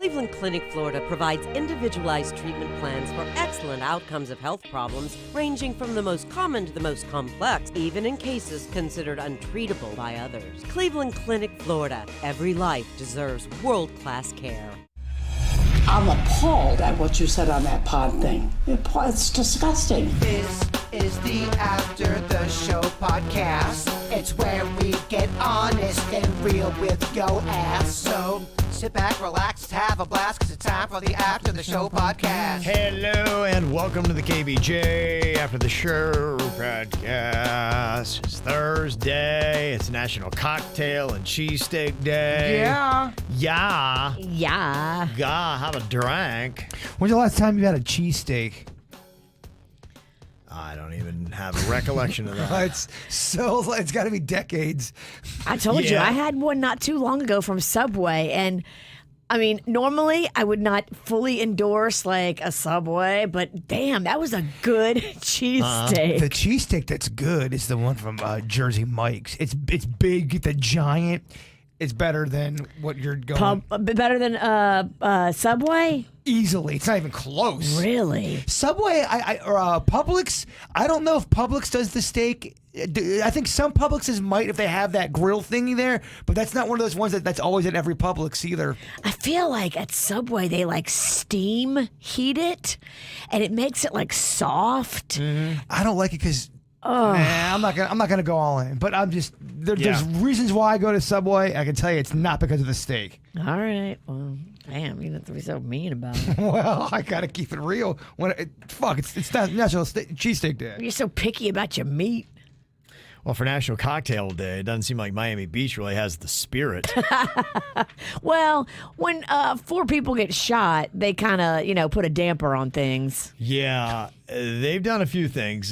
Cleveland Clinic, Florida provides individualized treatment plans for excellent outcomes of health problems ranging from the most common to the most complex, even in cases considered untreatable by others. Cleveland Clinic, Florida. Every life deserves world-class care. I'm appalled at what you said on that pod thing. It's disgusting. This is the After the Show podcast. It's where we get honest and real with yo ass. So sit back, relax, have a blast, because it's time for the After the Show podcast. Hello and welcome to the KVJ After the Show podcast. It's Thursday. It's National Cocktail and Cheesesteak Day. Yeah. Gotta have a drink. When's the last time you had a cheesesteak? I don't even have a recollection of that. It's got to be decades. I told you, I had one not too long ago from Subway, and I mean, normally I would not fully endorse like a Subway, but damn, that was a good cheesesteak. The cheesesteak that's good is the one from Jersey Mike's. It's big, the giant. It's better than what you're going. Better than Subway? Easily. It's not even close. Really? Subway, or Publix, I don't know if Publix does the steak. I think some Publixes might if they have that grill thingy there, but that's not one of those ones that's always at every Publix either. I feel like at Subway they like steam heat it, and it makes it like soft. Mm-hmm. I don't like it because... I'm not gonna go all in, but there's reasons why I go to Subway. I can tell you it's not because of the steak. All right, well, damn, you don't have to be so mean about it. Well, I gotta keep it real. It's not National Cheesesteak Day. You're so picky about your meat. Well, for National Cocktail Day, it doesn't seem like Miami Beach really has the spirit. Well, when 4 people get shot, they kind of, put a damper on things. Yeah, they've done a few things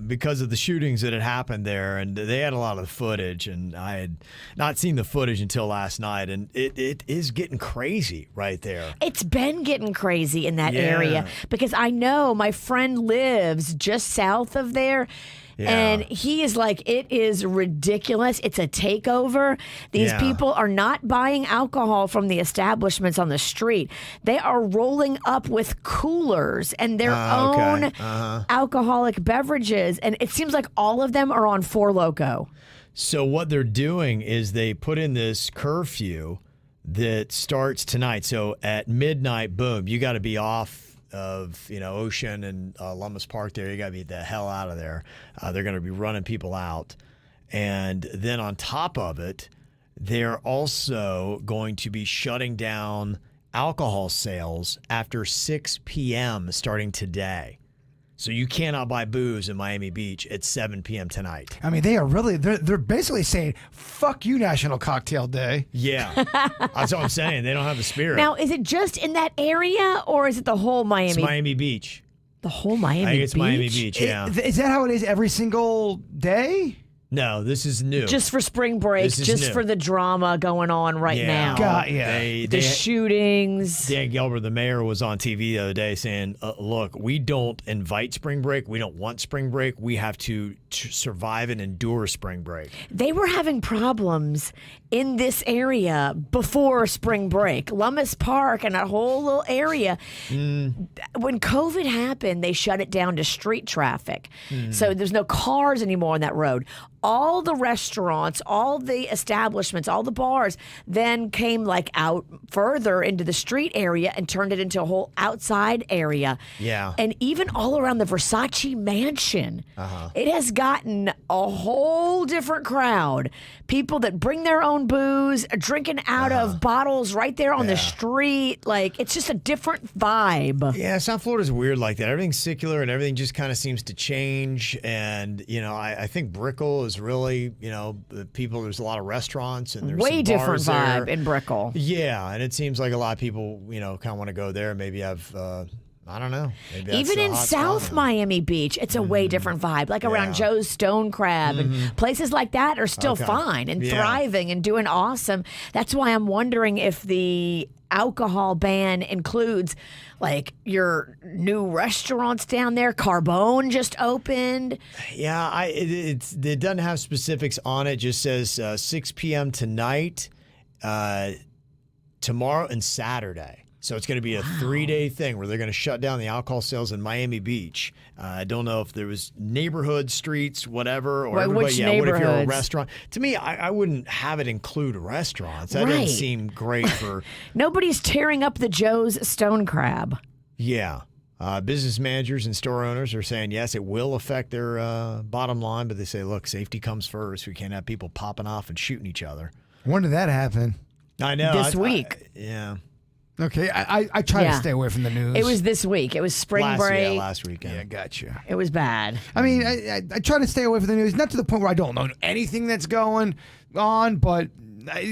because of the shootings that had happened there, and they had a lot of footage, and I had not seen the footage until last night, and it is getting crazy right there. It's been getting crazy in that area because I know my friend lives just south of there. Yeah. And he is like, it is ridiculous. It's a takeover. These people are not buying alcohol from the establishments on the street. They are rolling up with coolers and their own alcoholic beverages. And it seems like all of them are on Four Loko. So what they're doing is they put in this curfew that starts tonight. So at midnight, boom, you got to be off of Ocean and Lummis Park there. You got to be the hell out of there. They're going to be running people out. And then on top of it, they're also going to be shutting down alcohol sales after 6 p.m. starting today. So you cannot buy booze in Miami Beach at 7 p.m. tonight. I mean, they're basically saying, fuck you, National Cocktail Day. Yeah. That's what I'm saying. They don't have the spirit. Now, is it just in that area or is it the whole Miami? It's Miami Beach. The whole Miami Beach? I think it's Miami Beach, yeah. Is that how it is every single day? No, this is new. Just for spring break, just new. for the drama going on right now. God, yeah. The shootings. Dan Gelber, the mayor, was on TV the other day saying, look, we don't invite spring break. We don't want spring break. We have to survive and endure spring break. They were having problems in this area before spring break. Lummis Park and that whole little area. When COVID happened, they shut it down to street traffic. So there's no cars anymore on that road. All the restaurants, all the establishments, all the bars then came like out further into the street area and turned it into a whole outside area. Yeah. And even all around the Versace mansion, it has gotten a whole different crowd. People that bring their own booze, drinking out of bottles right there on the street. Like, it's just a different vibe. Yeah, South Florida's weird like that. Everything's secular and everything just kind of seems to change. And, I think Brickell is really, the people, there's a lot of restaurants and there's way some different bars vibe there. in Brickell. Yeah, and it seems like a lot of people, kind of want to go there, maybe have, I don't know. Maybe that's even in South Miami Beach, it's a way different vibe. Like around Joe's Stone Crab and places like that are still fine and thriving and doing awesome. That's why I'm wondering if the alcohol ban includes like your new restaurants down there. Carbone just opened. Yeah, it doesn't have specifics on it. It just says 6 p.m. tonight, tomorrow, and Saturday. So it's going to be a 3-day thing where they're going to shut down the alcohol sales in Miami Beach. I don't know if there was neighborhood streets, whatever, or Wait, everybody. which Yeah, what if you're a neighborhoods? restaurant? To me, I wouldn't have it include restaurants. That Right. doesn't seem great for. Nobody's tearing up the Joe's Stone Crab. Yeah. Business managers and store owners are saying, yes, it will affect their bottom line, but they say, look, safety comes first. We can't have people popping off and shooting each other. When did that happen? I know. This week. Yeah. Okay, I try to Yeah. stay away from the news. It was this week. It was spring break. Last weekend. Yeah, gotcha. It was bad. I mean, I try to stay away from the news, not to the point where I don't know anything that's going on, but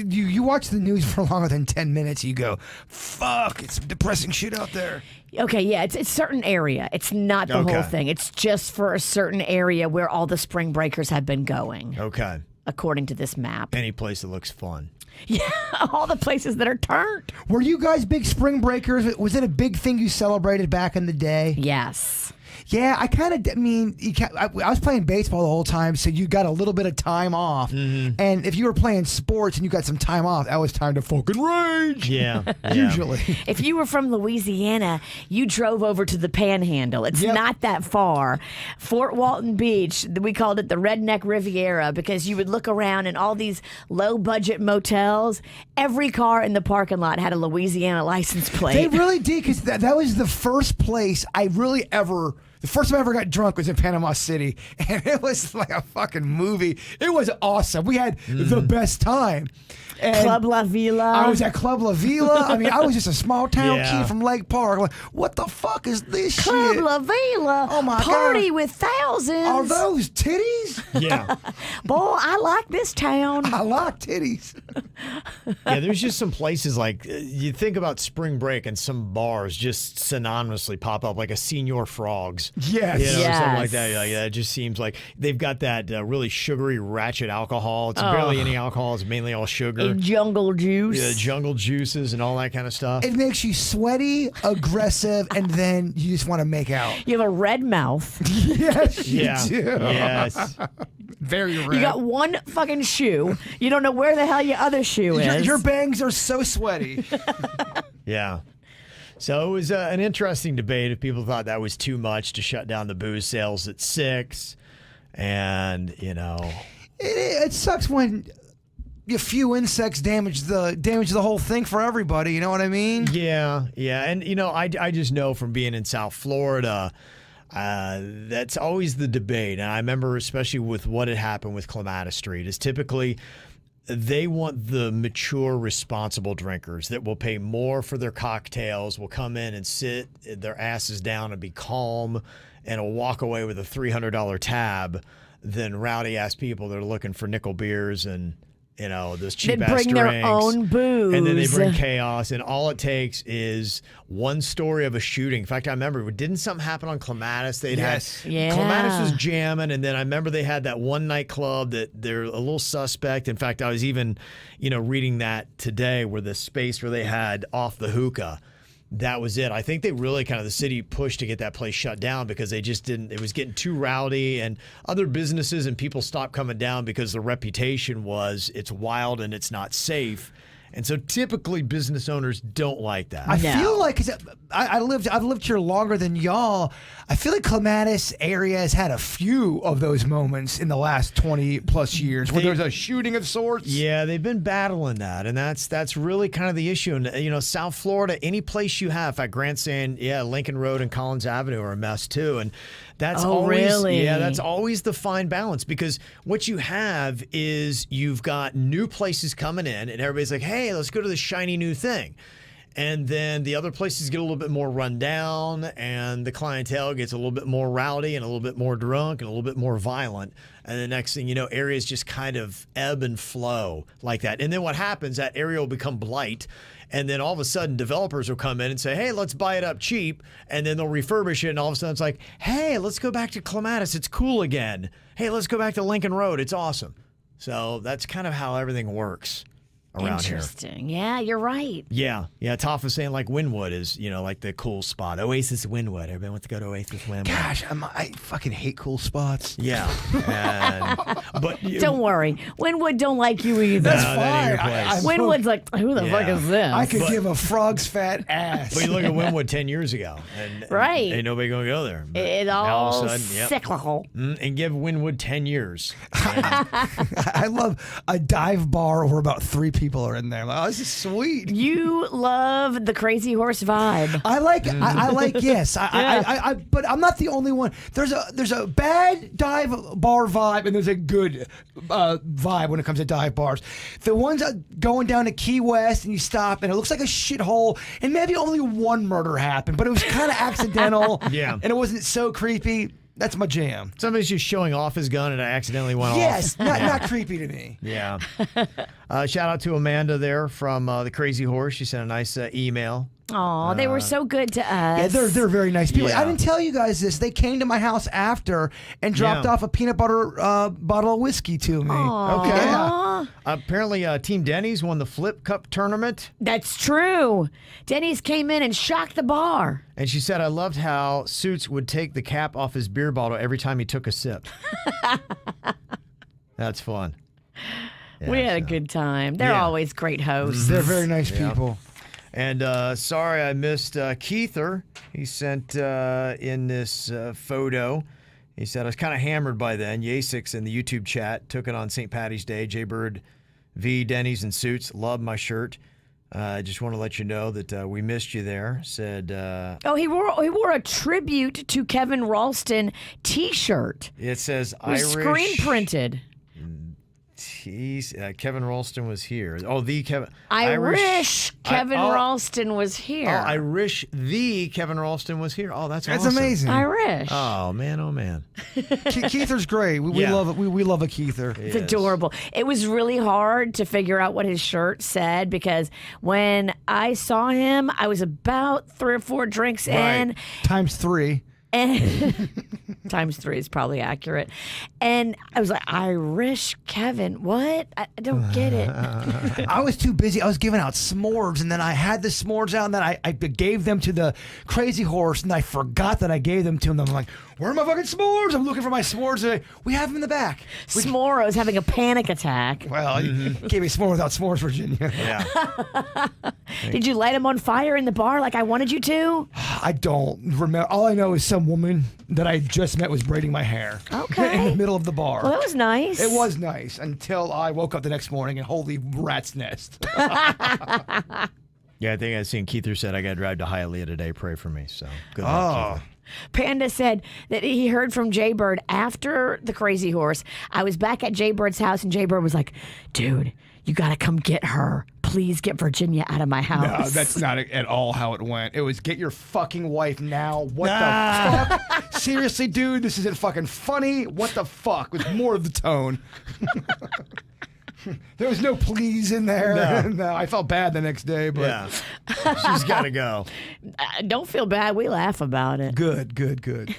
you watch the news for longer than 10 minutes, you go, fuck, it's some depressing shit out there. Okay, yeah, it's a certain area. It's not the whole Okay. thing. It's just for a certain area where all the spring breakers have been going, Okay. according to this map. Any place that looks fun. Yeah, all the places that are turned. Were you guys big spring breakers? Was it a big thing you celebrated back in the day? Yes. Yeah, I kind of, I mean, I was playing baseball the whole time, so you got a little bit of time off. And if you were playing sports and you got some time off, that was time to fucking rage. Yeah. Usually. If you were from Louisiana, you drove over to the Panhandle. It's Yep. not that far. Fort Walton Beach, we called it the Redneck Riviera because you would look around and all these low-budget motels, every car in the parking lot had a Louisiana license plate. They really did, because that was the first place I really ever. The first time I ever got drunk was in Panama City, and it was like a fucking movie. It was awesome. We had the best time. And Club La Villa. I was at Club La Villa. I mean, I was just a small town Yeah. kid from Lake Park. Like, what the fuck is this Club shit? La Villa. Oh, my Party God. with thousands. Are those titties? Yeah. Boy, I like this town. I like titties. Yeah, there's just some places like you think about spring break and some bars just synonymously pop up, like a Senior Frogs. Yes. You know, or something like Yes. that. Like, it just seems like they've got that really sugary, ratchet alcohol. It's barely any alcohol. It's mainly all sugar. A jungle juice. Yeah, jungle juices and all that kind of stuff. It makes you sweaty, aggressive, and then you just want to make out. You have a red mouth. Yes, you Yeah. do. Yes. Very red. You got one fucking shoe. You don't know where the hell your other shoe is. Your bangs are so sweaty. Yeah. So it was an interesting debate if people thought that was too much to shut down the booze sales at 6. And, you know. It sucks when a few insects damage the whole thing for everybody. You know what I mean? Yeah, yeah. And, you know, I just know from being in South Florida, that's always the debate. And I remember especially with what had happened with Clematis Street is typically they want the mature, responsible drinkers that will pay more for their cocktails, will come in and sit their asses down and be calm and will walk away with a $300 tab than rowdy-ass people that are looking for nickel beers and, you know, those They cheap-ass bring drinks. their own booze. And then they bring chaos, and all it takes is one story of a shooting. In fact, I remember, didn't something happen on Clematis? They'd Yes. had Yeah. Clematis was jamming, and then I remember they had that one nightclub that they're a little suspect. In fact, I was even, you know, reading that today where the space where they had off the hookah. That was it. I think they really kind of, the city pushed to get that place shut down because they just didn't, it was getting too rowdy, and other businesses and people stopped coming down because the reputation was it's wild and it's not safe. And so typically business owners don't like that. I No. feel like 'cause I've lived here longer than y'all. I feel like Clematis area has had a few of those moments in the last 20 plus years where there's a shooting of sorts. Yeah, they've been battling that, and that's really kind of the issue. And you know, South Florida, any place you have, in fact, Grant's saying, yeah, Lincoln Road and Collins Avenue are a mess too, and that's Oh, always really? yeah, that's always the fine balance because what you have is you've got new places coming in, and everybody's like, hey, let's go to the shiny new thing. And then the other places get a little bit more run down, and the clientele gets a little bit more rowdy and a little bit more drunk and a little bit more violent. And the next thing you know, areas just kind of ebb and flow like that. And then what happens, that area will become blight. And then all of a sudden, developers will come in and say, hey, let's buy it up cheap. And then they'll refurbish it. And all of a sudden, it's like, hey, let's go back to Clematis. It's cool again. Hey, let's go back to Lincoln Road. It's awesome. So that's kind of how everything works. around here. Interesting. Yeah, you're right. Yeah. Toph was saying like Wynwood is, like the cool spot. Oasis Wynwood. Everybody wants to go to Oasis Wynwood. Gosh, I fucking hate cool spots. Yeah. But Don't worry. Wynwood don't like you either. That's No, that ain't your fine. place. Wynwood's like, who the fuck is this? I could give a frog's fat ass. But you look at Wynwood 10 years ago. And Right. Ain't nobody going to go there. But It's now all of a sudden, yep. cyclical. And give Wynwood 10 years. I love a dive bar where about 3 people are in there. Like, oh, this is sweet. You love the Crazy Horse vibe. I like yes. But I'm not the only one. There's a bad dive bar vibe and there's a good vibe when it comes to dive bars. The ones going down to Key West and you stop and it looks like a shithole and maybe only one murder happened, but it was kind of accidental. Yeah. And it wasn't so creepy. That's my jam. Somebody's just showing off his gun and it accidentally went off. Yes, not creepy to me. Yeah. Shout out to Amanda there from the Crazy Horse. She sent a nice email. Oh, they were so good to us. Yeah, they're very nice people. Yeah. I didn't tell you guys this. They came to my house after and dropped off a peanut butter bottle of whiskey to me. Aw. Okay. Aw. Apparently, Team Denny's won the Flip Cup tournament. That's true. Denny's came in and shocked the bar. And she said, I loved how Suits would take the cap off his beer bottle every time he took a sip. That's fun. We had a good time. They're Yeah. always great hosts. They're very nice people. And sorry I missed Keither. He sent in this photo. He said, I was kind of hammered by then. Yasix in the YouTube chat took it on St. Patty's Day. Jaybird V, Denny's, and Suits. Love my shirt. I just want to let you know that we missed you there. Said, He wore a tribute to Kevin Ralston T-shirt. it says It was Irish. screen printed. Kevin Ralston was here. Oh, the Kevin. Irish Kevin Ralston was here. Oh, Irish the Kevin Ralston was here. Oh, that's That's awesome. amazing. Irish. Oh man, oh man. Keither's great. We Yeah. love it. We love a Keither. It's adorable. It was really hard to figure out what his shirt said because when I saw him, I was about 3 or 4 drinks in. Times 3. And times 3 is probably accurate. And I was like, Irish Kevin, what? I don't get it. I was too busy. I was giving out s'mores, and then I had the s'mores out, and then I gave them to the Crazy Horse, and I forgot that I gave them to him. I'm like, where are my fucking s'mores? I'm looking for my s'mores. And we have them in the back. S'more was having a panic attack. Well, you gave me s'more without s'mores, Virginia. Yeah. Did you light him on fire in the bar like I wanted you to? I don't remember. All I know is some woman that I just met was braiding my hair. Okay. In the middle of the bar. Well, that was nice. It was nice until I woke up the next morning and holy rat's nest. Yeah, I think I seen Keither said I got to drive to Hialeah today. Pray for me. So good luck, Keither. Panda said that he heard from Jaybird after the Crazy Horse. I was back at Jaybird's house, and Jaybird was like, dude, you got to come get her. Please get Virginia out of my house. No, that's not at all how it went. It was get your fucking wife now. What the fuck? Seriously, dude, this isn't fucking funny. What the fuck? With more of the tone. There was no please in there. No, I felt bad the next day, but Yeah. She's got to go. Don't feel bad. We laugh about it. good.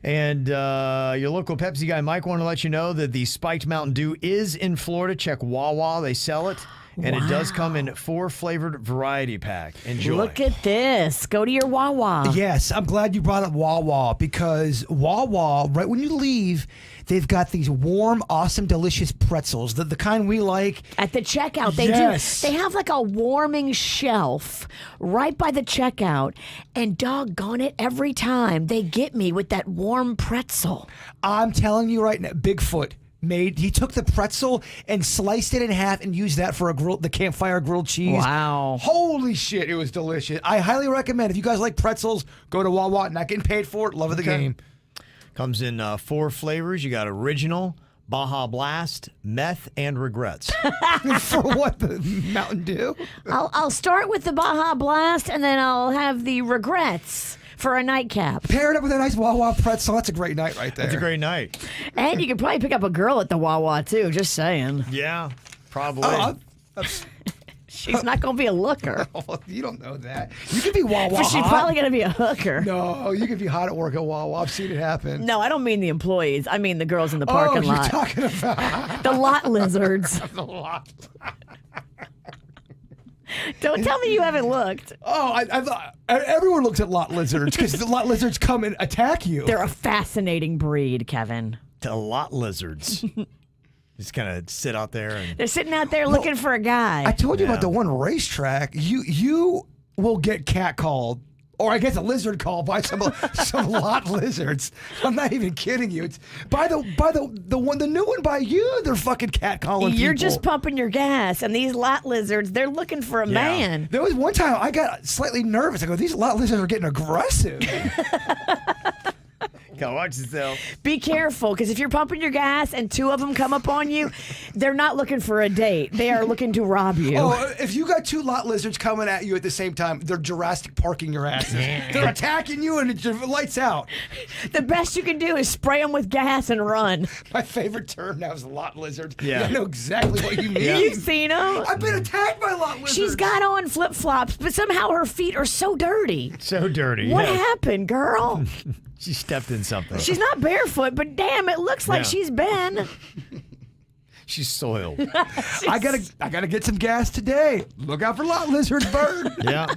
And your local Pepsi guy, Mike, wanted to let you know that the Spiked Mountain Dew is in Florida. Check Wawa. They sell it. And it does come in 4 flavored variety pack. Enjoy. Look at this. Go to your Wawa. Yes, I'm glad you brought up Wawa because Wawa, right when you leave, they've got these warm, awesome, delicious pretzels, the kind we like. At the checkout, they Yes. do. They have like a warming shelf right by the checkout. And doggone it, every time they get me with that warm pretzel. I'm telling you right now, Bigfoot he took the pretzel and sliced it in half and used that for the campfire grilled cheese. Wow. Holy shit, it was delicious. I highly recommend if you guys like pretzels, go to Wawa. Not getting paid for it. Love of the game. Comes in 4 flavors. You got original, Baja Blast, meth, and regrets. For what, the Mountain Dew? I'll start with the Baja Blast and then I'll have the regrets for a nightcap. Pair it up with a nice Wawa pretzel. That's a great night right there. It's a great night. And you could probably pick up a girl at the Wawa too, just saying. Yeah, probably. She's not going to be a looker. Oh, you don't know that. You could be Wawa But she's hot. probably going to be a hooker. No, you could be hot at work at Wawa. I've seen it happen. No, I don't mean the employees. I mean the girls in the Oh, parking you're lot. talking about The lot lizards. the lot. Don't tell me you haven't looked. Oh, I thought everyone looks at lot lizards because the lot lizards come and attack you. They're a fascinating breed, Kevin. To lot lizards. Just kind of sit out there and They're sitting out there looking for a guy. I told you about the one racetrack. You will get catcalled, or I guess a lizard called by some lot lizards. I'm not even kidding you. It's by the new one by you. They're fucking catcalling. You're people. just pumping your gas, and these lot lizards, they're looking for a man. There was one time I got slightly nervous. I go, these lot lizards are getting aggressive. go watch yourself. Be careful, because if you're pumping your gas and two of them come up on you, they're not looking for a date. They are looking to rob you. Oh, if you got two lot lizards coming at you at the same time, they're Jurassic Parking your asses. They're attacking you and it just lights out. The best you can do is spray them with gas and run. My favorite term now is lot lizard. Yeah. I know exactly what you mean. You've seen them? I've been attacked by lot lizards. She's got on flip-flops, but somehow her feet are so dirty. So dirty. What yeah. happened, girl? She stepped in something. She's not barefoot, but damn, it looks like she's been. She's soiled. I gotta get some gas today. Look out for lot lizards, bird. Yeah.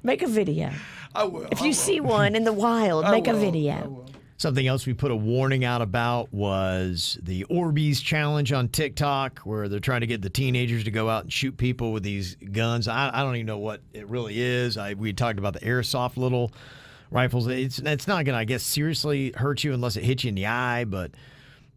Make a video. I will. If you see one in the wild, make a video. Something else we put a warning out about was the Orbeez challenge on TikTok, where they're trying to get the teenagers to go out and shoot people with these guns. I don't even know what it really is. We talked about the airsoft little rifles. It's not going to, I guess, seriously hurt you unless it hits you in the eye. But,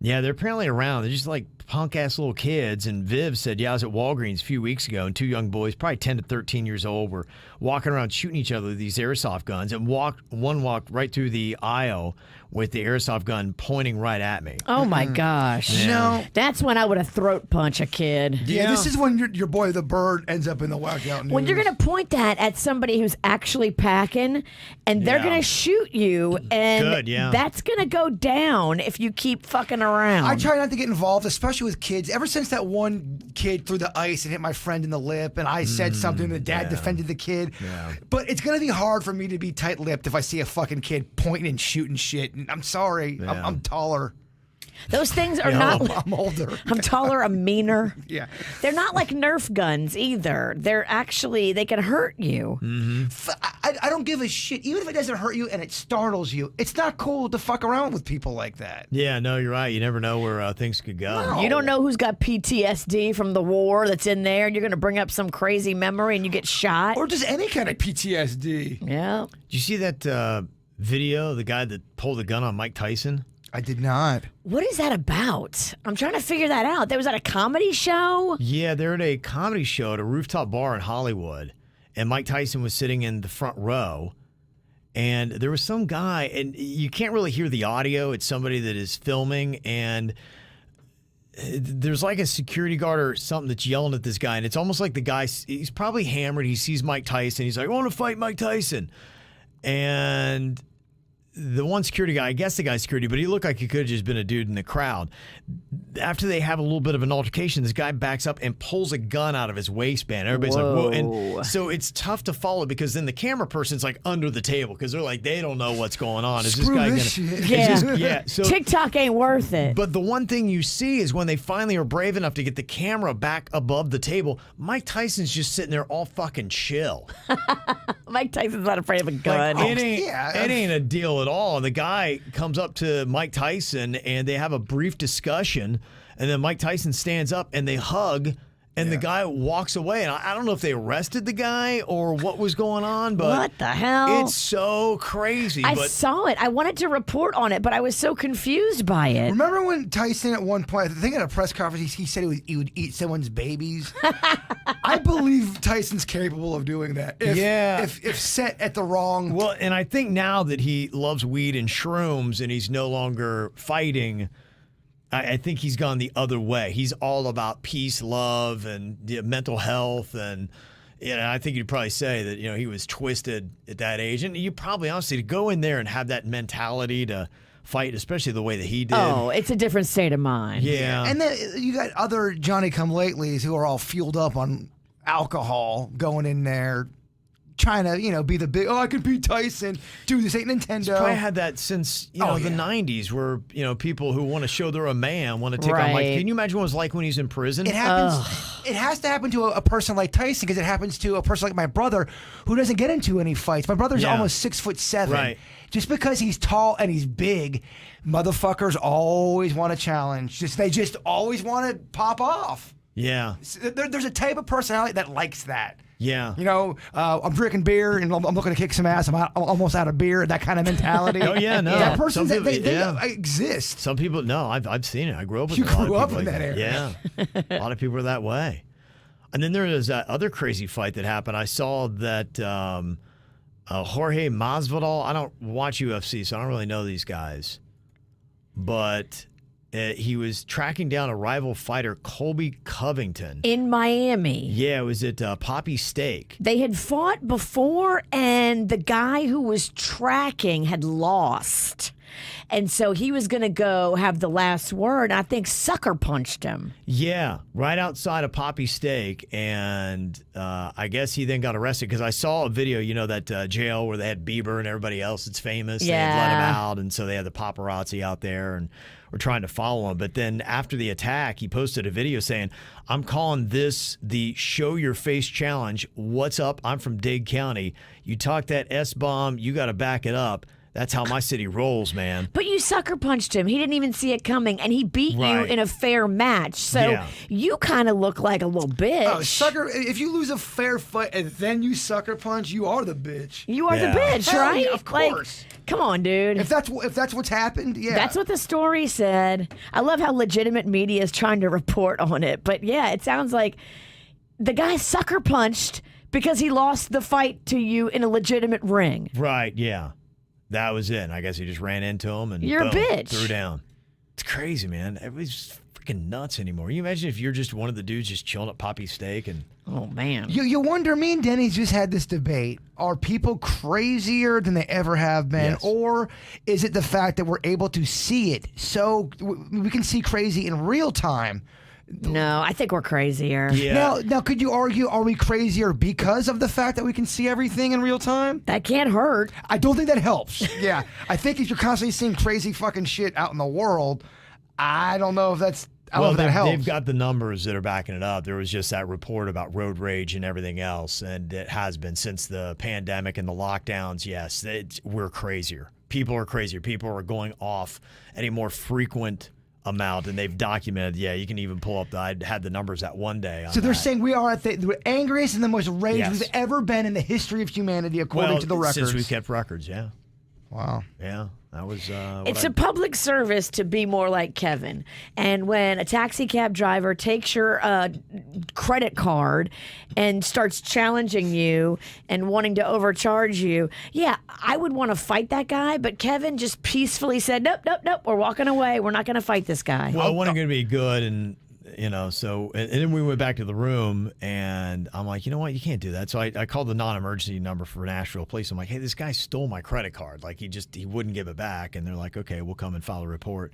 yeah, they're apparently around. They're just like punk-ass little kids. And Viv said, I was at Walgreens a few weeks ago, and two young boys, probably 10 to 13 years old, were walking around shooting each other with these airsoft guns. And one walked right through the aisle with the airsoft gun pointing right at me. Oh, my gosh. Yeah. No. That's when I would have throat punched a kid. Yeah, this is when your boy the bird ends up in the walkout news. When you're going to point that at somebody who's actually packing, and they're Yeah. going to shoot you, and Good, yeah. that's going to go down if you keep fucking around. I try not to get involved, especially with kids. Ever since that one kid threw the ice and hit my friend in the lip, and I said something, and the dad defended the kid. Yeah. But it's going to be hard for me to be tight-lipped if I see a fucking kid pointing and shooting shit. And I'm sorry. Yeah. I'm taller. Those things are not. I'm older. I'm taller, I'm meaner. Yeah. They're not like Nerf guns either. They're actually, they can hurt you. I don't give a shit. Even if it doesn't hurt you and it startles you, it's not cool to fuck around with people like that. Yeah, no, you're right. You never know where things could go. You don't know who's got PTSD from the war that's in there, and you're going to bring up some crazy memory and you get shot. Or just any kind of PTSD. Yeah. Did you see that video, the guy that pulled the gun on Mike Tyson? I did not. What is that about? I'm trying to figure that out. There was at a comedy show? Yeah, they're at a comedy show at a rooftop bar in Hollywood, and Mike Tyson was sitting in the front row, and there was some guy, and you can't really hear the audio. It's somebody that is filming, and there's like a security guard or something that's yelling at this guy, and it's almost like the guy, he's probably hammered. He sees Mike Tyson. He's like, I want to fight Mike Tyson. And the one security guy, I guess the guy's security, but he looked like he could have just been a dude in the crowd. After they have a little bit of an altercation, this guy backs up and pulls a gun out of his waistband. Everybody's like, whoa. And so it's tough to follow because then the camera person's like under the table because they're like, they don't know what's going on. Is Screw this guy this gonna? shit. Yeah. Yeah. So, TikTok ain't worth it. but the one thing you see is when they finally are brave enough to get the camera back above the table, Mike Tyson's just sitting there all fucking chill. Mike Tyson's not afraid of a gun. Like, it ain't, yeah. it ain't a deal at all. And the guy comes up to Mike Tyson and they have a brief discussion. And then Mike Tyson stands up and they hug. And the guy walks away. And I don't know if they arrested the guy or what was going on. But What the hell? It's so crazy. I but saw it. I wanted to report on it, but I was so confused by it. Remember when Tyson at one point, I think at a press conference, he said he would eat someone's babies? I believe Tyson's capable of doing that. If set at the wrong... Well, and I think now that he loves weed and shrooms and he's no longer fighting, I think he's gone the other way. He's all about peace, love, and mental health. And I think you'd probably say that he was twisted at that age. And you probably, honestly, to go in there and have that mentality to fight, especially the way that he did. Oh, it's a different state of mind. Yeah. And then you got other Johnny-come-latelys who are all fueled up on alcohol going in there, trying to, be the big, I can beat Tyson. Dude, this ain't Nintendo. Probably had that since, the 90s where, people who want to show they're a man want to take on Mike. Can you imagine what it was like when he's in prison? It happens. It has to happen to a person like Tyson because it happens to a person like my brother who doesn't get into any fights. My brother's almost 6'7". Right. Just because he's tall and he's big, motherfuckers always want a challenge. They just always want to pop off. Yeah. There's a type of personality that likes that. Yeah. I'm drinking beer and I'm looking to kick some ass. I'm almost out of beer. That kind of mentality. Oh yeah, no. That person, they exist. Some people, no, I've seen it. I grew up with You a lot grew of up people in like that area. Yeah, a lot of people are that way. And then there was that other crazy fight that happened. I saw that Jorge Masvidal. I don't watch UFC, so I don't really know these guys, but. He was tracking down a rival fighter, Colby Covington. In Miami. Yeah, it was at Poppy Steak. They had fought before, and the guy who was tracking had lost. And so he was going to go have the last word. I think sucker punched him. Yeah, right outside of Poppy Steak. And I guess he then got arrested because I saw a video, that jail where they had Bieber and everybody else that's famous. Yeah. They had let him out. And so they had the paparazzi out there and were trying to follow him. But then after the attack, he posted a video saying, I'm calling this the Show Your Face Challenge. What's up? I'm from Dade County. You talk that S-bomb, you got to back it up. That's how my city rolls, man. But you sucker punched him. He didn't even see it coming, and he beat you in a fair match. So you kind of look like a little bitch. Oh, sucker! If you lose a fair fight and then you sucker punch, you are the bitch. You are the bitch, Hell right? yeah, of course. Come on, dude. If that's what's happened, yeah. That's what the story said. I love how legitimate media is trying to report on it. But yeah, it sounds like the guy sucker punched because he lost the fight to you in a legitimate ring. Right, yeah. That was it. And I guess he just ran into him and you're boom, a bitch. Threw down. It's crazy, man. Everybody's freaking nuts anymore. You imagine if you're just one of the dudes just chilling at Poppy Steak and oh man. You wonder, me and Denny's just had this debate. Are people crazier than they ever have been? Yes. Or is it the fact that we're able to see it so we can see crazy in real time? No, I think we're crazier. yeah. Now, could you argue, are we crazier because of the fact that we can see everything in real time? That can't hurt. I don't think that helps. Yeah. I think if you're constantly seeing crazy fucking shit out in the world, I don't know if that's... that helps. They've got the numbers that are backing it up. There was just that report about road rage and everything else, and it has been since the pandemic and the lockdowns. Yes, we're crazier. People are crazier. People are going off at a more frequent amount, and they've documented. Yeah, you can even pull up. I had the numbers that one day. So they're saying we are at the angriest and the most rage we've ever been in the history of humanity, according to the records. Since we kept records, yeah. Wow. Yeah, that was. It's a public service to be more like Kevin. And when a taxi cab driver takes your credit card and starts challenging you and wanting to overcharge you, yeah, I would want to fight that guy. But Kevin just peacefully said, nope, we're walking away. We're not going to fight this guy. Well, I wasn't going to be good, and so and then we went back to the room, and I'm like, you know what, you can't do that. So I called the non-emergency number for Nashville Police. I'm like, hey, this guy stole my credit card. Like he wouldn't give it back, and they're like, okay, we'll come and file a report.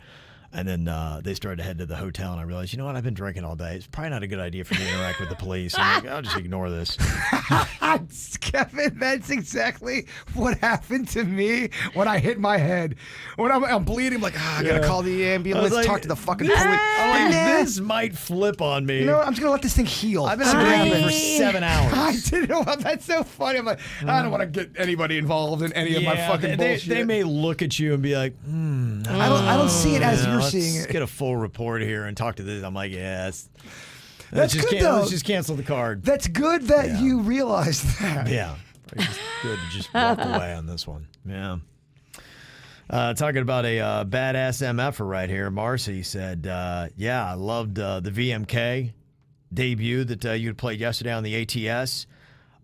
And then they started to head to the hotel, and I realized, you know what, I've been drinking all day. It's probably not a good idea for me to interact with the police. I'm like, I'll just ignore this. Kevin, that's exactly what happened to me when I hit my head. When I'm bleeding, I'm like, I gotta call the ambulance, like, talk to the fucking police. I'm like, this might flip on me. You know what? I'm just gonna let this thing heal. I've been sleeping for 7 hours. I didn't know. That's so funny. I'm like, I don't want to get anybody involved in any of my fucking bullshit. They may look at you and be like, I don't see it as you're let's seeing it. get a full report here and talk to this. I'm like, That's let's good, though. Let's just cancel the card. That's good that you realized that. Yeah. It's just good to just walk away on this one. Yeah. Talking about a badass MFer right here. Marcy said, I loved the VMK debut that you played yesterday on the ATS.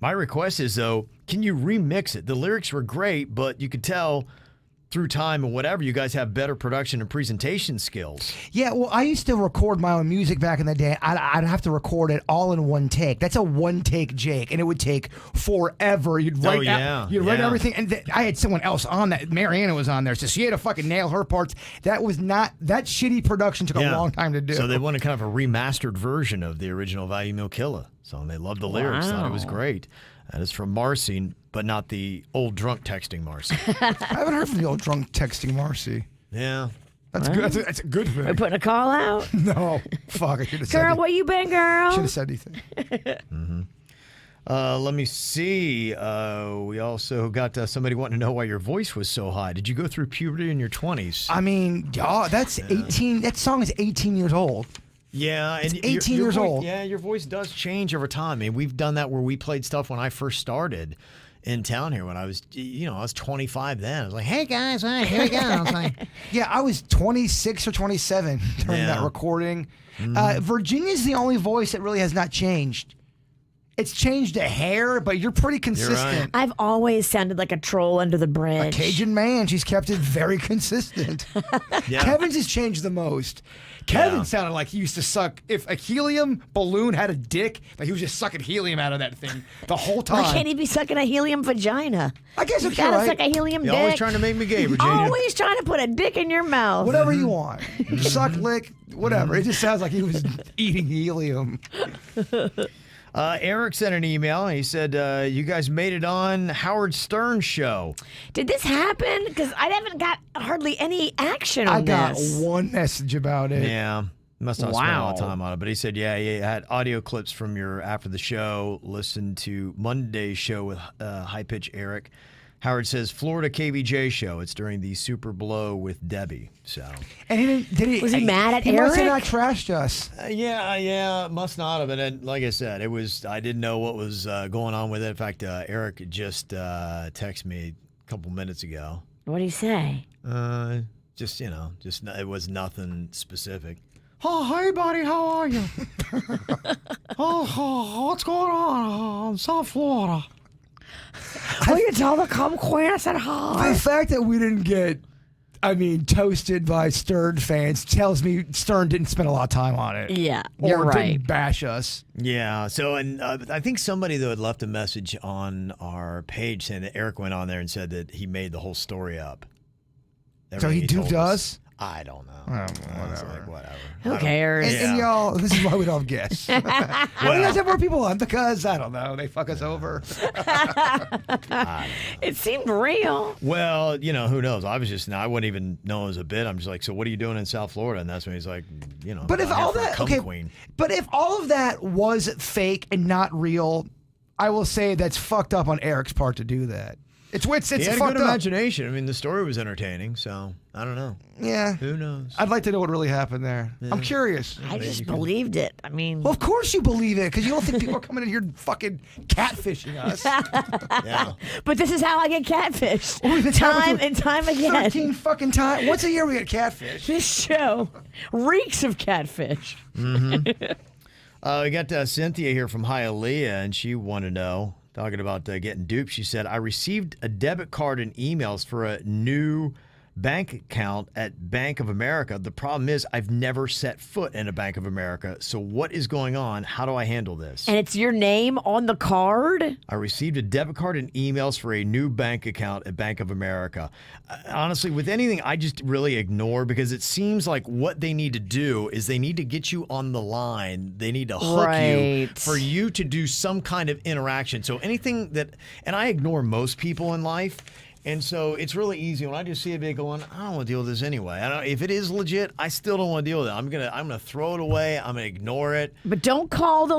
My request is, though, can you remix it? The lyrics were great, but you could tell through time and whatever, you guys have better production and presentation skills. Yeah, well, I used to record my own music back in the day. I'd have to record it all in one take. That's a one-take Jake, and it would take forever. You'd write write everything, and I had someone else on that. Mariana was on there, so she had to fucking nail her parts. That was not that shitty production. Took a long time to do. So they wanted kind of a remastered version of the original Value Mill Killer. song. They loved the lyrics. Thought it was great. That is from Marcy, but not the old drunk texting Marcy. I haven't heard from the old drunk texting Marcy. Yeah. That's good. That's a good thing. We're putting a call out. No, fuck. I should have said. Girl, where you been, girl? Should have said anything. Let me see. We also got somebody wanting to know why your voice was so high. Did you go through puberty in your 20s? I mean, that's 18. That song is 18 years old. Yeah, and It's 18 years old. Yeah, your voice does change over time. I mean, we've done that where we played stuff when I first started in town here when I was, I was 25 then. I was like, hey guys, all right, here we go. I was like, Yeah, I was 26 or 27 during that recording. Virginia's the only voice that really has not changed. It's changed a hair, but you're pretty consistent. I've always sounded like a troll under the bridge. A Cajun man. She's kept it very consistent. Yeah. Kevin's has changed the most. Kevin sounded like he used to suck. If a helium balloon had a dick, like he was just sucking helium out of that thing the whole time. Why can't he be sucking a helium vagina? I guess You it's gotta right. suck a helium you're dick. always trying to make me gay, Virginia. Always trying to put a dick in your mouth. Whatever you want. Suck, lick, whatever. It just sounds like he was eating helium. Eric sent an email. And he said, you guys made it on Howard Stern's show. Did this happen? Because I haven't got hardly any action on I got this. one message about it. Yeah. Must not spend a lot of Wow. time on it. But he said, yeah, he had audio clips from your after the show. Listen to Monday's show with High Pitch Eric. Howard says, Florida KVJ show. It's during the Super Blow with Debbie. So, And he didn't, did he? Was he mad at He must have Eric? not trashed us. yeah, must not have. And like I said, it was. I didn't know what was going on with it. In fact, Eric just texted me a couple minutes ago. What do you say? Just it was nothing specific. Oh, hey, buddy, how are you? What's going on in South Florida? Will you tell the cum queen I said hi? The fact that we didn't get, toasted by Stern fans tells me Stern didn't spend a lot of time on it. Yeah, Or you're right. didn't bash us. Yeah. So, and I think somebody though had left a message on our page saying that Eric went on there and said that he made the whole story up. So he Everything told duped us? I don't know. Whatever. Who cares? And y'all, this is why we don't have guests. We guys have more people on because, I don't know, they fuck us over. It seemed real. Well, who knows? I wouldn't even know it was a bit. I'm just like, so what are you doing in South Florida? And that's when he's like, But if I'm here all for a that, cum okay, queen. but if all of that was fake and not real, I will say that's fucked up on Eric's part to do that. It's He had a fucked good up. imagination. I mean, the story was entertaining, so I don't know. Yeah. Who knows? I'd like to know what really happened there. I'm curious. I just believed it. I mean, Well, of course you believe it, because you don't think people are coming in here fucking catfishing us. Yeah. but this is how I get catfished. We've been Time talking and time again. 13 fucking times. Once a year we get catfish. This show reeks of catfish. We got Cynthia here from Hialeah, and she wanted to know, talking about getting duped. She said, I received a debit card and emails for a new bank account at Bank of America. The problem is I've never set foot in a Bank of America. So what is going on? How do I handle this? And it's your name on the card? I received a debit card and emails for a new bank account at Bank of America. Honestly, with anything, I just really ignore because it seems like what they need to do is they need to get you on the line. They need to hook you Right. for you to do some kind of interaction. So anything that, and I ignore most people in life. And so it's really easy when I just see a big going, I don't want to deal with this anyway. If it is legit, I still don't want to deal with it. I'm gonna throw it away. I'm gonna ignore it. But don't call the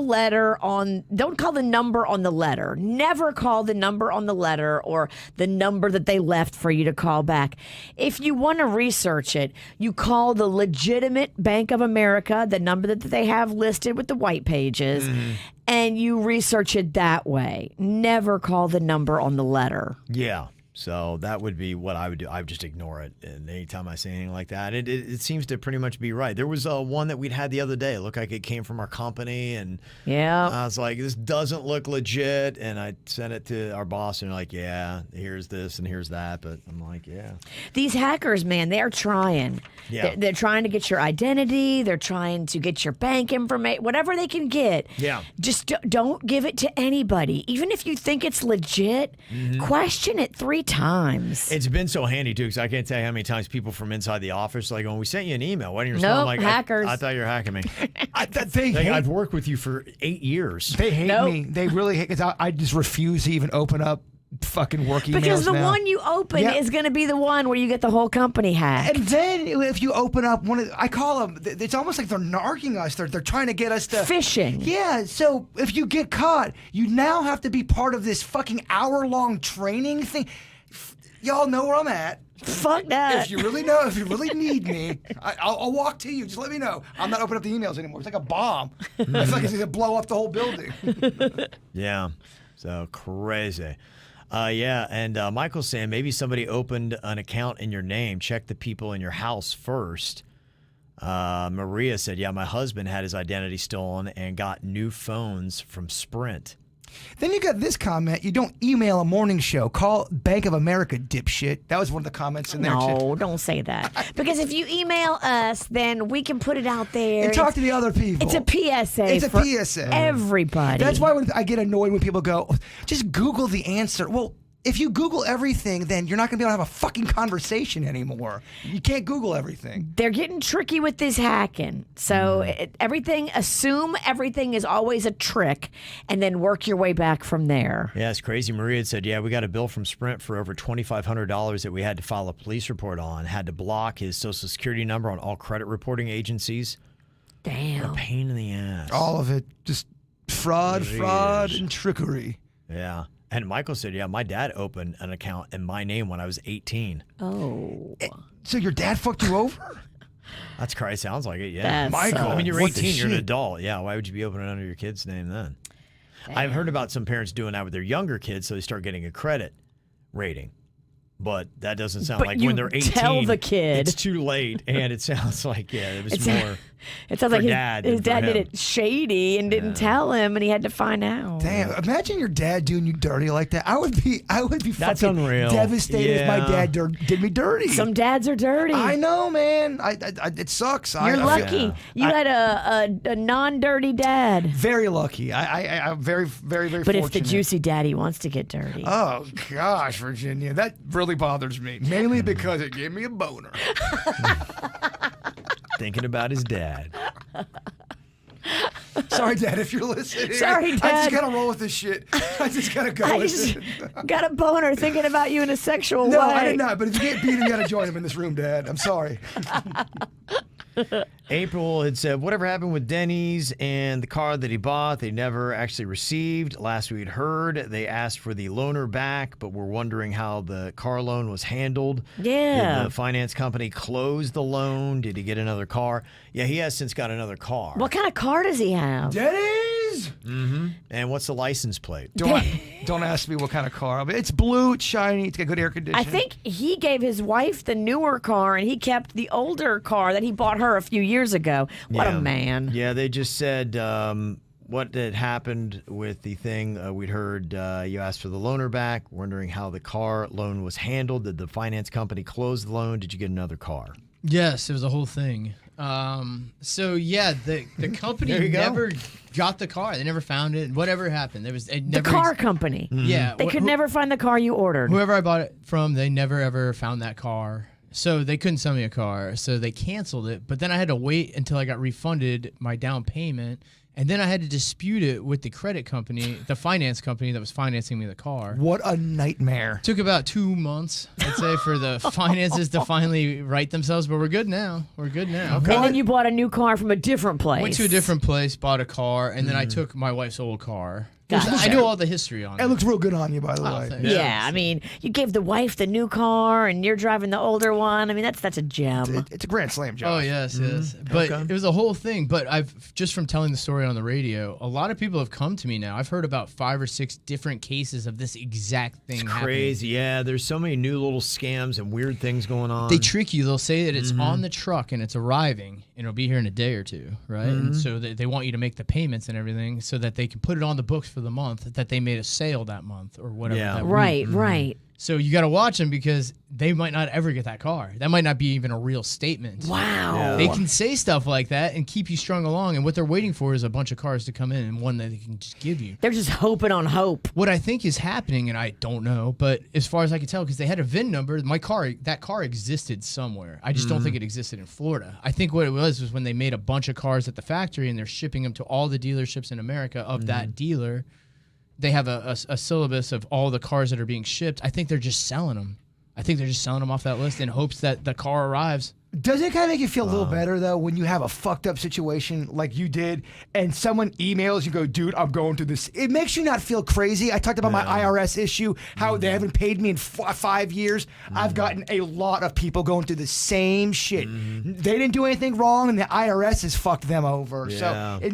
number on the letter. Never call the number on the letter or the number that they left for you to call back. If you want to research it, you call the legitimate Bank of America, the number that they have listed with the white pages, and you research it that way. Never call the number on the letter. Yeah. So that would be what I would do. I would just ignore it. And anytime I say anything like that, it seems to pretty much be right. There was one that we'd had the other day. It looked like it came from our company. And Yeah. I was like, this doesn't look legit. And I sent it to our boss and they're like, yeah, here's this and here's that. But I'm like, yeah. These hackers, man, they're trying. Yeah. They're trying to get your identity. They're trying to get your bank information, whatever they can get. Yeah. Just don't give it to anybody. Even if you think it's legit, question it 3 many times? It's been so handy, too, because I can't tell you how many times people from inside the office are like, "Oh, we sent you an email. Why didn't you respond?" I'm like, hackers. I thought you were hacking me. They I've worked with you for 8 years. They hate me. They really hate, because I just refuse to even open up fucking work emails Because the now. one you open is going to be the one where you get the whole company hacked. And then if you open up I call them, it's almost like they're narking us. They're trying to get us to Phishing. Yeah, so if you get caught, you now have to be part of this fucking hour-long training thing. Y'all know where I'm at. Fuck that. If you really need me, I'll walk to you. Just let me know. I'm not opening up the emails anymore. It's like a bomb. I feel like it's going to blow up the whole building. Yeah, so crazy. And Michael's saying maybe somebody opened an account in your name. Check the people in your house first. Maria said, yeah, my husband had his identity stolen and got new phones from Sprint. Then you got this comment. You don't email a morning show. Call Bank of America, dipshit. That was one of the comments in there, too. No, don't say that. Because if you email us, then we can put it out there. And talk to the other people. It's a PSA. It's a for PSA. everybody. That's why when I get annoyed when people go, just Google the answer. Well, if you Google everything, then you're not going to be able to have a fucking conversation anymore. You can't Google everything. They're getting tricky with this hacking. So assume everything is always a trick and then work your way back from there. Yeah, it's crazy. Maria had said, yeah, we got a bill from Sprint for over $2,500 that we had to file a police report on. Had to block his Social Security number on all credit reporting agencies. Damn. What a pain in the ass. All of it. Just fraud, and trickery. Yeah. And Michael said, yeah, my dad opened an account in my name when I was 18. Oh. So your dad fucked you over? That's crazy. Sounds like it, yeah. That Michael, I mean, you're what the 18, you're an shit? adult. Yeah, why would you be opening under your kid's name then? I've heard about some parents doing that with their younger kids, so they start getting a credit rating. But that doesn't sound But like you when they're 18. tell the kid. It's too late, and it sounds like, it was more. It sounds for like dad his than for dad did him. it shady and didn't tell him, and he had to find out. Damn! Imagine your dad doing you dirty like that. I would be That's fucking unreal. devastated if my Yeah. dad did me dirty. Some dads are dirty. I know, man. It sucks. You're lucky. You had a non-dirty dad. Very lucky. I'm very, very, very But fortunate. if the juicy daddy wants to get dirty. Oh, gosh, Virginia. That really bothers me. Mainly because it gave me a boner. Thinking about his dad. Sorry, Dad, if you're listening. Sorry, I Dad. just got to roll with this shit. I just got to go I with just it. got a boner thinking about you in a sexual No, way. I did not. But if you get beat him, you got to join him in this room, Dad. I'm sorry. April had said, whatever happened with Denny's and the car that he bought, they never actually received. Last we'd heard, they asked for the loaner back, but we're wondering how the car loan was handled. Yeah. Did the finance company close the loan? Did he get another car? Yeah, he has since got another car. What kind of car does he have? Denny's? And what's the license plate? Don't ask me what kind of car. It's blue, it's shiny, it's got good air conditioning. I think he gave his wife the newer car and he kept the older car that he bought her a few years ago. What Yeah. a man. Yeah, they just said what had happened with the thing. We'd heard you asked for the loaner back, wondering how the car loan was handled. Did the finance company close the loan? Did you get another car? Yes, it was a whole thing. So yeah, the company There you go. never got the car. They never found it. Whatever happened, it The never car company. Yeah, They could never find the car you ordered. Whoever I bought it from, they never ever found that car. So they couldn't sell me a car. So they canceled it. But then I had to wait until I got refunded my down payment. And then I had to dispute it with the credit company, the finance company that was financing me the car. What a nightmare. Took about 2 months, I'd say, for the finances to finally right themselves. But we're good now. We're good now. And then you bought a new car from a different place. Went to a different place, bought a car, and then I took my wife's old car. Gotcha. I know all the history on It it. looks real good on you, by the way. thanks. Yeah, I mean, you gave the wife the new car and you're driving the older one. I mean, that's a gem. It's a grand slam, Josh. Oh yes, yes. But Okay. it was a whole thing. But I've just from telling the story on the radio, a lot of people have come to me now. I've heard about 5 or 6 different cases of this exact thing happening. Crazy. Yeah, there's so many new little scams and weird things going on. They trick you. They'll say that it's on the truck and it's arriving and it'll be here in a day or two, right? And so they want you to make the payments and everything so that they can put it on the books for the month that they made a sale that month or whatever. Yeah. that week. Right, right. So you got to watch them because they might not ever get that car. That might not be even a real statement. Wow. They can say stuff like that and keep you strung along. And what they're waiting for is a bunch of cars to come in and one that they can just give you. They're just hoping on hope. What I think is happening, and I don't know, but as far as I can tell, because they had a VIN number, that car existed somewhere. I just don't think it existed in Florida. I think what it was when they made a bunch of cars at the factory and they're shipping them to all the dealerships in America of that dealer. They have a syllabus of all the cars that are being shipped. I think they're just selling them. I think they're just selling them off that list in hopes that the car arrives. Does it kind of make you feel a little better, though, when you have a fucked up situation like you did and someone emails you, go, dude, I'm going through this. It makes you not feel crazy. I talked about my IRS issue, how they haven't paid me in 5 years. I've gotten a lot of people going through the same shit. They didn't do anything wrong, and the IRS has fucked them over. Yeah. So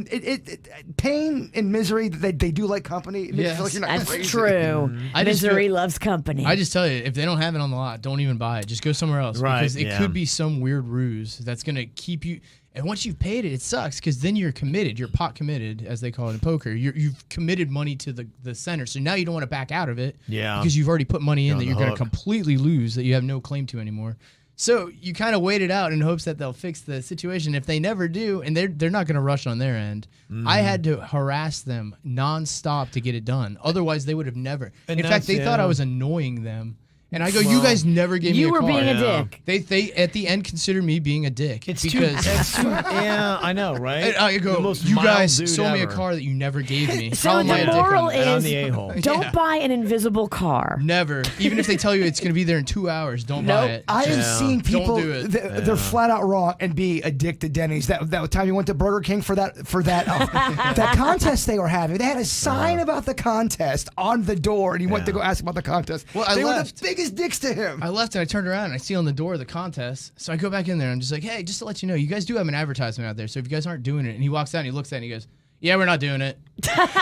pain and misery, they do like company. It makes you feel like you're not That's crazy. true. Misery loves company. I just tell you, if they don't have it on the lot, don't even buy it. Just go somewhere else. Right, Because it yeah. could be some weird ruse that's going to keep you. And once you've paid it, it sucks because then you're committed. You're pot committed, as they call it in poker. You've committed money to the center. So now you don't want to back out of it. Yeah. Because you've already put money in You're that on you're the going to hook. completely lose, that you have no claim to anymore. So you kind of wait it out in hopes that they'll fix the situation. If they never do, and they're not going to rush on their end, I had to harass them nonstop to get it done. Otherwise, they would have never. And In fact, they that's- thought I yeah. was annoying them. And I go, you guys never gave me a You car. were being a Yeah. dick. They at the end consider me being a dick. It's because yeah, I know, right? and I go, The most you mild guys dude sold me a ever. car that you never gave me. So How am I a the dick on moral that? And I'm is the a-hole. don't Yeah. buy an invisible car. Never. Even if they tell you it's going to be there in 2 hours, don't buy it. I have Just seen people Don't do it. they're flat out wrong and be addicted to Denny's. That time you went to Burger King for that that contest they were having. They had a sign about the contest on the door, and you went to go ask about the contest. Well, I they were left. the biggest dicks to him. I left and I turned around and I see on the door the contest. So I go back in there and I'm just like, hey, just to let you know, you guys do have an advertisement out there. So if you guys aren't doing it, and he walks out and he looks at it and he goes, yeah, we're not doing it.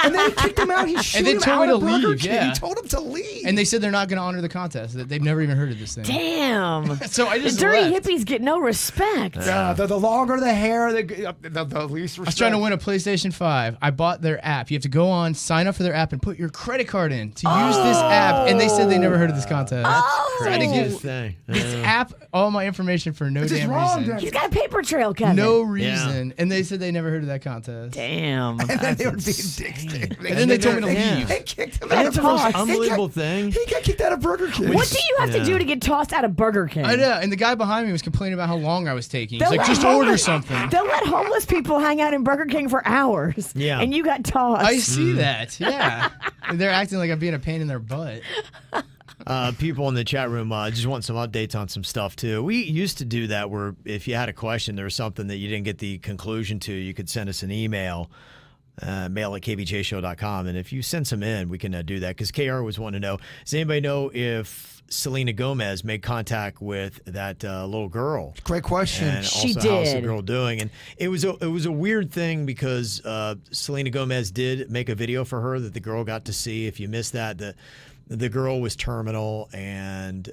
And then he kicked him out. He shooed they him told out me of to Burger leave, King. yeah. He told him to leave. And they said they're not going to honor the contest. That they've never even heard of this thing. Damn. So I The just dirty left. hippies get no respect. The longer the hair, the least respect. I was trying to win a PlayStation 5. I bought their app. You have to go on, sign up for their app, and put your credit card in to use this app. And they said they never heard of this contest. Oh. So I had to Crazy give thing. this app all my information for no It's just damn wrong, reason. Denny. He's got a paper trail, Kevin. No reason. And they said they never heard of that contest. Damn. And then they were being dicks to him. And then they told me to Yeah. leave. They kicked him That's out. the most unbelievable thing. He got kicked out of Burger King. What do you have to do to get tossed out of Burger King? I know. And the guy behind me was complaining about how long I was taking. He's They'll like, let just order homeless- something. They'll let homeless people hang out in Burger King for hours. Yeah. And you got tossed. I see that. Yeah. And they're acting like I'm being a pain in their butt. People in the chat room just want some updates on some stuff too. We used to do that where if you had a question, there was something that you didn't get the conclusion to, you could send us an email, mail at kvjshow.com. And if you send some in, we can do that. Because KR was wanting to know, does anybody know if Selena Gomez made contact with that little girl? Great question. And She also, how's the did. girl doing? And it was a weird thing because Selena Gomez did make a video for her that the girl got to see. If you missed that, the girl was terminal, and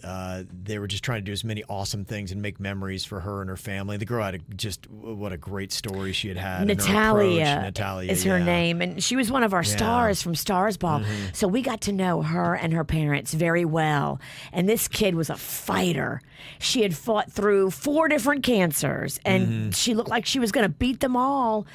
they were just trying to do as many awesome things and make memories for her and her family. The girl had what a great story she had and her approach. Natalia is her yeah. name, and she was one of our stars from Stars Ball. So we got to know her and her parents very well. And this kid was a fighter. She had fought through 4 different cancers, and she looked like she was going to beat them all.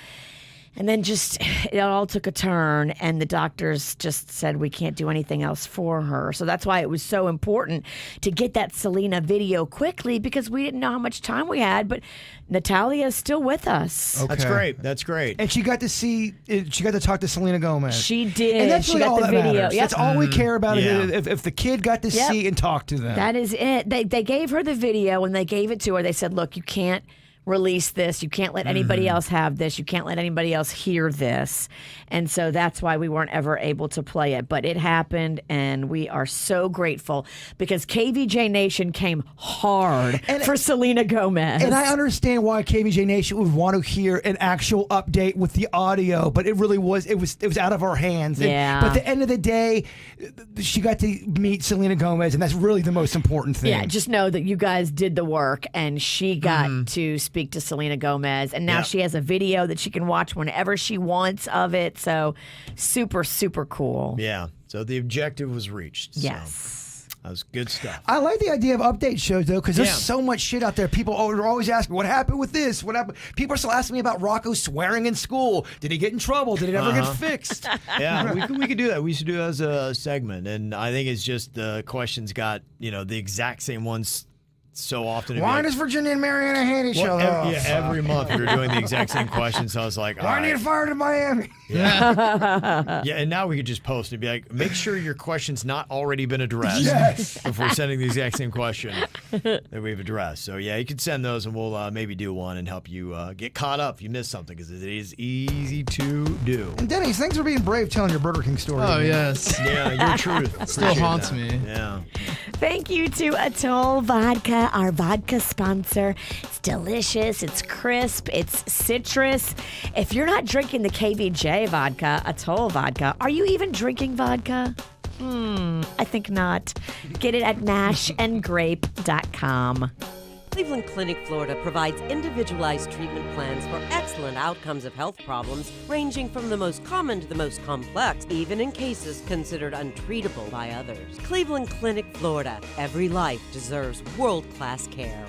And then just it all took a turn, and the doctors just said we can't do anything else for her. So that's why it was so important to get that Selena video quickly, because we didn't know how much time we had. But Natalia is still with us. That's great. That's great. And she got to see. She got to talk to Selena Gomez. She did. And that's She really got all the that video. matters. Yep. That's all we care about. Yeah. Is if the kid got to Yep. see and talk to them. That is it. They gave her the video, and they gave it to her. They said, look, you can't release this. You can't let anybody else have this. You can't let anybody else hear this. And so that's why we weren't ever able to play it. But it happened, and we are so grateful because KVJ Nation came hard for Selena Gomez. And I understand why KVJ Nation would want to hear an actual update with the audio, but it really was it was out of our hands. And- Yeah. but at the end of the day, she got to meet Selena Gomez, and that's really the most important thing. Yeah, just know that you guys did the work, and she got to speak to Selena Gomez, and now Yeah. she has a video that she can watch whenever she wants of it. So super, super cool. Yeah. So the objective was reached. So. Yes. That was good stuff. I like the idea of update shows, though, because there's Yeah. so much shit out there. People are always asking, what happened with this? What happened? People are still asking me about Rocco swearing in school. Did he get in trouble? Did it ever get fixed? Yeah, we could do that. We should do that as a segment. And I think it's just the questions got, the exact same ones so often. It'd be Why like, does Virginia and Mariana hate each well, other? every month we were doing the exact same questions. So I was like, all Why right. need a fire to Miami? Yeah, and now we could just post and be like, make sure your question's not already been addressed Yes. if we're sending the exact same question that we've addressed. So yeah, you can send those and we'll maybe do one and help you get caught up if you missed something, because it is easy to do. And Denny's, thanks for being brave telling your Burger King story. Oh, yes. Yeah, your truth. Still Appreciate haunts that. me. Yeah. Thank you to Atoll Vodka, our vodka sponsor. It's delicious, it's crisp, it's citrus. If you're not drinking the KVJ vodka, Atoll Vodka, are you even drinking vodka? I think not. Get it at mashandgrape.com. Cleveland Clinic, Florida provides individualized treatment plans for excellent outcomes of health problems ranging from the most common to the most complex, even in cases considered untreatable by others. Cleveland Clinic, Florida. Every life deserves world-class care.